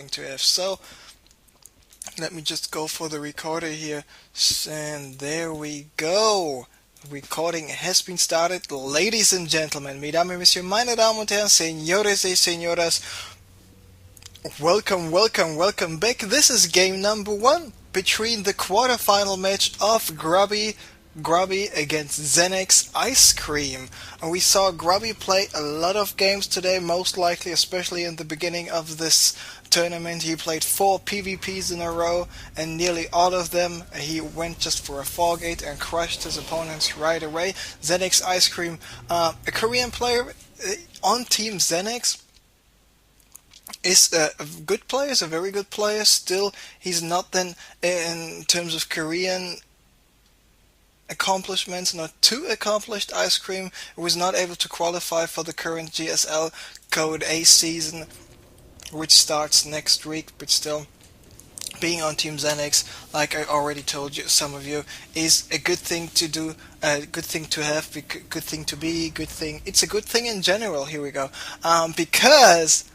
to have. So let me just go for the recorder here, and there we go. Recording has been started. Ladies and gentlemen, mesdames et messieurs, meine Damen und Herren, señores y señoras, welcome back. This is game number one between the quarterfinal match of Grubby against ZENEXIceCream. And we saw Grubby play a lot of games today, most likely, especially in the beginning of this tournament. He played 4 PvPs in a row, and nearly all of them he went just for a 4-gate and crushed his opponents right away. ZENEXIceCream, a Korean player on Team ZENEX, is a good player, is a very good player. Still, he's not then, in terms of Korean accomplishments, not too accomplished. Ice Cream was not able to qualify for the current GSL Code A season, which starts next week, but still, being on Team ZENEX, like I already told you, some of you, is a good thing to do, a good thing to have, good thing to be, good thing. It's a good thing in general. Here we go, because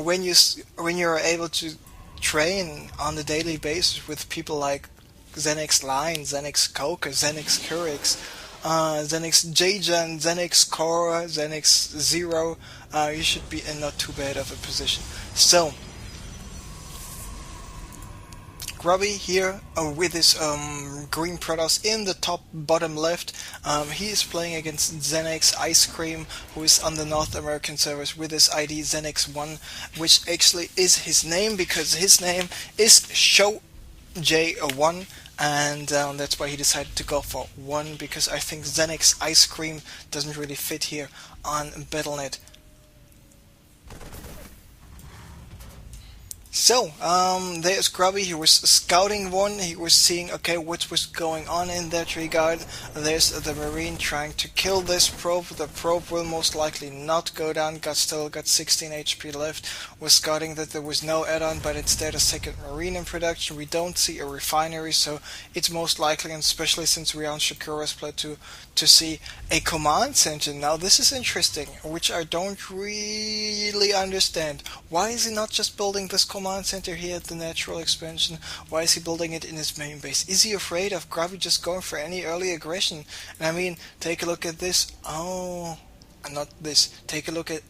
when you're able to train on a daily basis with people like ZENEX Line, ZENEX Coker, ZENEX Curix, ZENEX Jjan, ZENEX Core, ZENEX Zero, you should be in not too bad of a position. So, Grubby here with his green Protoss in the top bottom left. He is playing against ZENEXIceCream, who is on the North American servers with his ID ZENEX1, which actually is his name because his name is ShowJ1. And that's why he decided to go for 1, because I think ZENEXIceCream doesn't really fit here on Battle.net. So, there's Grubby. He was scouting 1, he was seeing, okay, what was going on in that regard. There's the Marine trying to kill this probe. The probe will most likely not go down, still got 16 HP left. Was scouting that there was no add-on, but instead a second Marine in production. We don't see a refinery, so it's most likely, and especially since we are on Shakura's plateau, to see a command center. Now this is interesting, which I don't really understand. Why is he not just building this command center here at the natural expansion? Why is he building it in his main base? Is he afraid of Grubby just going for any early aggression? And I mean, take a look at this. Oh, not this. Take a look at...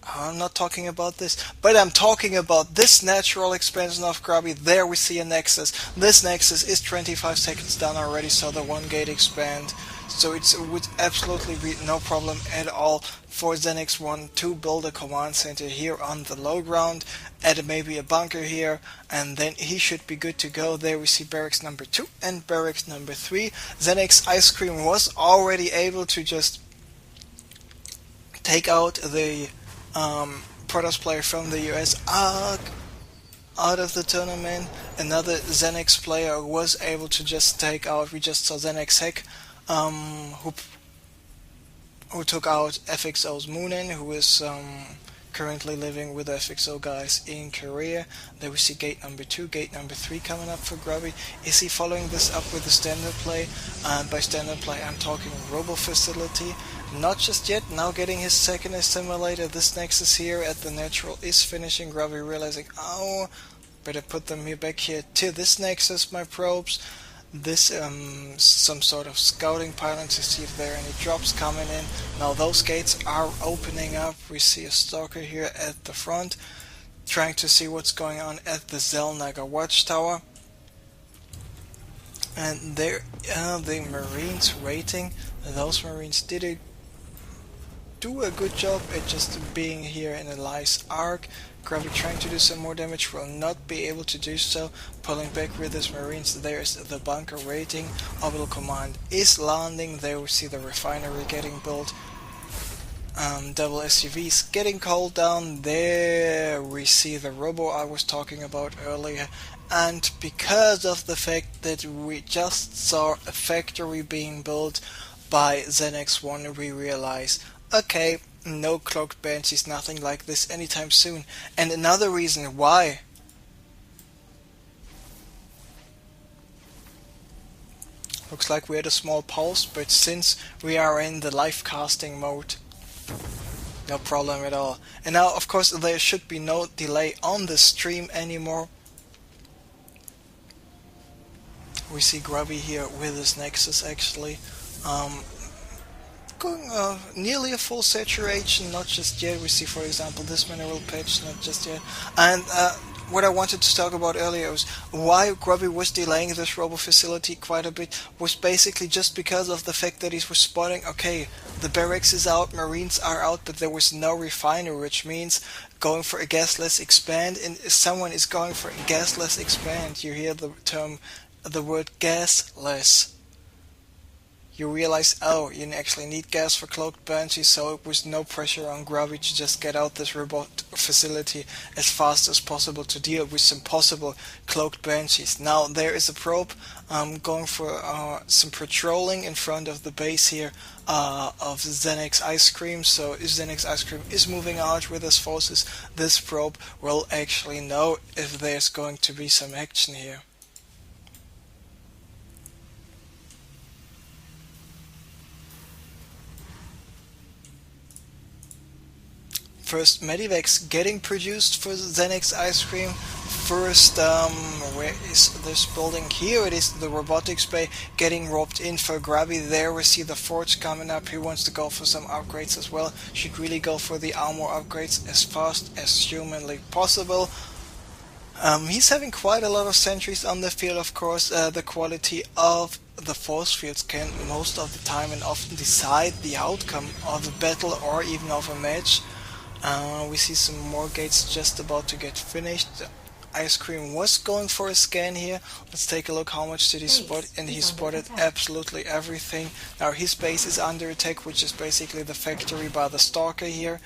I'm not talking about this, but I'm talking about this natural expansion of Grubby. There we see a Nexus. This Nexus is 25 seconds down already, so the 1-gate expand. So it would absolutely be no problem at all for ZENEX1 to build a command center here on the low ground, add maybe a bunker here, and then he should be good to go. There we see barracks number 2 and barracks number 3. ZENEXIceCream was already able to just take out the Protoss player from the US out of the tournament. Another ZENEX player was able to just take out, we just saw ZENEXHEC, who took out FXO's Moonin, who is currently living with the FXO guys in Korea. There we see gate number 2, gate number 3 coming up for Grubby. Is he following this up with a standard play? By standard play I'm talking Robo Facility. Not just yet, now getting his second assimilator. This Nexus here at the natural is finishing. Grubby realizing, oh, better put them here back here to this Nexus, my probes. This some sort of scouting pylon to see if there are any drops coming in. Now those gates are opening up. We see a stalker here at the front, trying to see what's going on at the Zelnaga watchtower. And there the Marines waiting. Those Marines did do a good job at just being here in a nice arc. Grubby trying to do some more damage, will not be able to do so. Pulling back with his Marines. There's the bunker waiting. Orbital command is landing. There we see the refinery getting built. Double SUVs getting called down. There we see the robo I was talking about earlier. And because of the fact that we just saw a factory being built by ZENEX1, we realize, okay, no cloaked banshees, nothing like this anytime soon. And another reason why looks like we had a small pause, but since we are in the live casting mode, No problem at all. And now, of course, there should be no delay on the stream anymore. We see Grubby here with his Nexus actually. Um, Going nearly a full saturation, not just yet. We see, for example, this mineral patch, not just yet. And what I wanted to talk about earlier was why Grubby was delaying this robo facility quite a bit was basically just because of the fact that he was spotting, okay, the barracks is out, marines are out, but there was no refinery, which means going for a gasless expand, and someone is going for a gasless expand. You hear the term, the word gasless. You realize, oh, you actually need gas for cloaked banshees, so it was no pressure on Grubby to just get out this robot facility as fast as possible to deal with some possible cloaked banshees. Now there is a probe going for some patrolling in front of the base here of ZENEXIceCream. So if ZENEXIceCream is moving out with his forces, this probe will actually know if there's going to be some action here. First medivacs getting produced for ZENEXIceCream. First, where is this building? Here it is, the robotics bay getting roped in for Grubby. There we see the Forge coming up. He wants to go for some upgrades as well. Should really go for the armor upgrades as fast as humanly possible. He's having quite a lot of sentries on the field, of course. The quality of the force fields can most of the time and often decide the outcome of a battle or even of a match. We see some more gates just about to get finished. IceCream was going for a scan here. Let's take a look how much did he spot, and he spotted absolutely everything. Now his base is under attack, which is basically the factory by the Stalker here.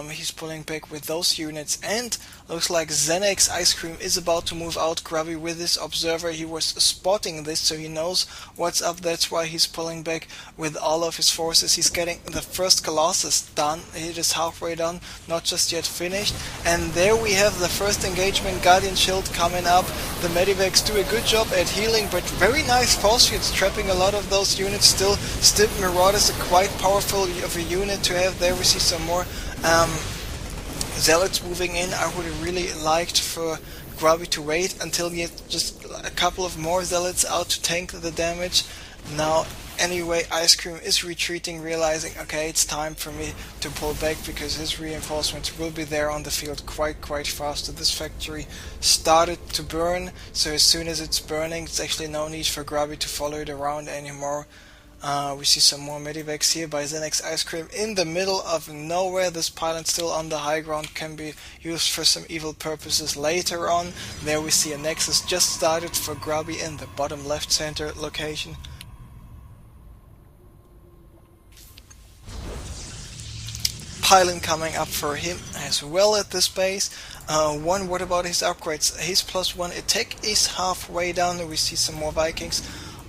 He's pulling back with those units, and looks like ZENEXIceCream is about to move out Grubby with his observer. He was spotting this, so he knows what's up. That's why he's pulling back with all of his forces. He's getting the first Colossus done. It is halfway done, not just yet finished. And there we have the first engagement. Guardian Shield coming up. The medivacs do a good job at healing, but very nice force fields trapping a lot of those units. Still, Marauders are quite powerful of a unit to have. There we see some more Zealots moving in. I would have really liked for Grubby to wait until he had just a couple of more Zealots out to tank the damage. Now, anyway, IceCream is retreating, realizing, okay, it's time for me to pull back because his reinforcements will be there on the field quite fast. So this factory started to burn, so as soon as it's burning, it's actually no need for Grubby to follow it around anymore. We see some more medivacs here by ZENEXIceCream in the middle of nowhere. This pylon still on the high ground can be used for some evil purposes later on. There we see a Nexus just started for Grubby in the bottom left center location. Pylon coming up for him as well at this base. What about his upgrades? His +1 attack is halfway down. We see some more Vikings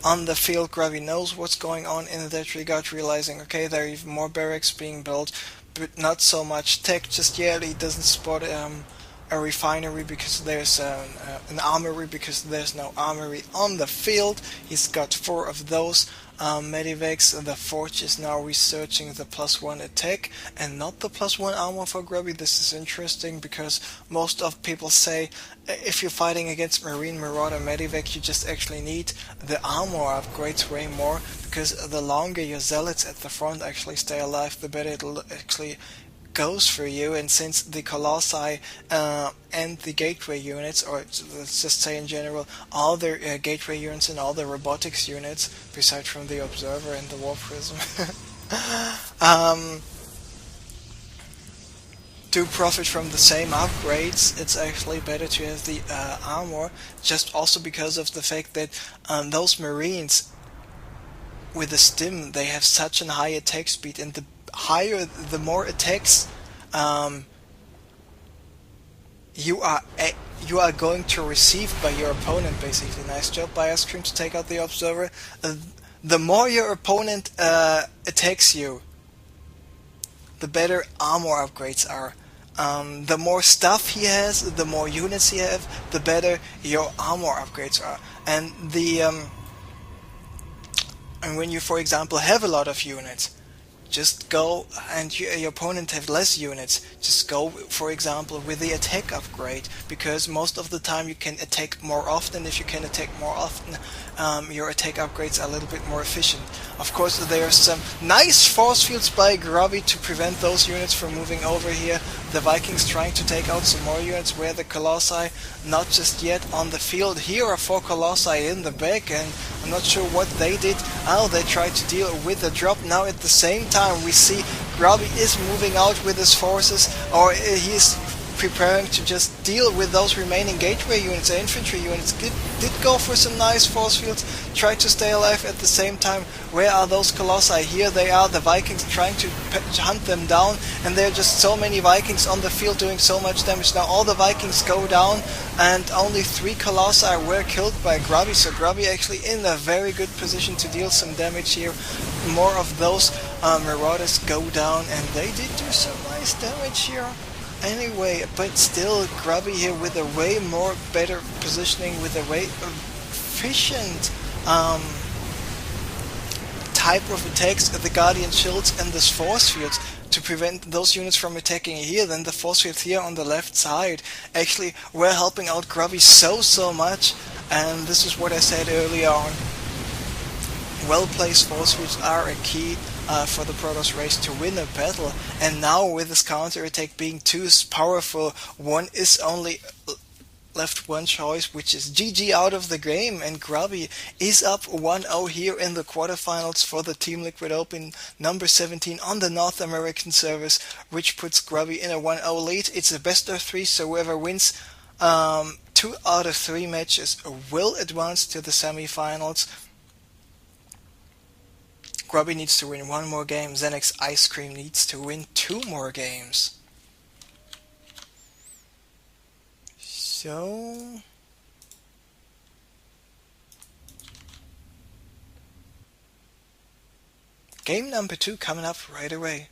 on the field. Grubby knows what's going on in that regard, realizing, okay, there are even more barracks being built, but not so much tech just yet. He doesn't spot a refinery because there's an armory, because there's no armory on the field. He's got 4 of those medivacs. The Forge is now researching the +1 attack and not the +1 armor for Grubby. This is interesting because most of people say if you're fighting against Marine Marauder medivac, you just actually need the armor upgrades way more, because the longer your Zealots at the front actually stay alive, the better it'll actually goes for you. And since the Colossi and the gateway units, or let's just say in general, all the gateway units and all the robotics units, besides from the Observer and the War Prism, do profit from the same upgrades, it's actually better to have the armor, just also because of the fact that those Marines with the stim, they have such a high attack speed, and the more attacks you are going to receive by your opponent, basically. Nice job by IceCream to take out the Observer. The more your opponent attacks you, the better armor upgrades are. The more stuff he has, the more units he have, the better your armor upgrades are. And when you, for example, have a lot of units, just go, and your opponent have less units, just go, for example, with the attack upgrade, because most of the time you can attack more often. If you can attack more often, your attack upgrades are a little bit more efficient. Of course, there are some nice force fields by Grubby to prevent those units from moving over here. The Vikings trying to take out some more units, where the Colossi not just yet on the field. Here are 4 Colossi in the back, and I'm not sure what they did. Oh, they tried to deal with the drop. Now at the same time we see Grubby is moving out with his forces, or he's preparing to just deal with those remaining gateway units. The infantry units did go for some nice force fields, tried to stay alive at the same time. Where are those Colossi? Here they are, the Vikings trying to hunt them down, and there are just so many Vikings on the field doing so much damage. Now all the Vikings go down, and only 3 Colossi were killed by Grubby, so Grubby actually in a very good position to deal some damage here. More of those Marauders go down, and they did do some nice damage here. Anyway, but still Grubby here with a way more better positioning, with a way efficient type of attacks, the Guardian Shields and the force fields, to prevent those units from attacking here. Then the force fields here on the left side actually were helping out Grubby so much, and this is what I said earlier on. Well-placed force fields are a key for the Protoss race to win a battle, and now with this counter-attack being too powerful, one is only left one choice, which is GG out of the game, and Grubby is up 1-0 here in the quarterfinals for the Team Liquid Open number 17 on the North American servers, which puts Grubby in a 1-0 lead. It's a best of 3, so whoever wins 2 out of 3 matches will advance to the semi-finals. Grubby needs to win 1 more game. ZENEXIceCream needs to win 2 more games. So game number 2 coming up right away.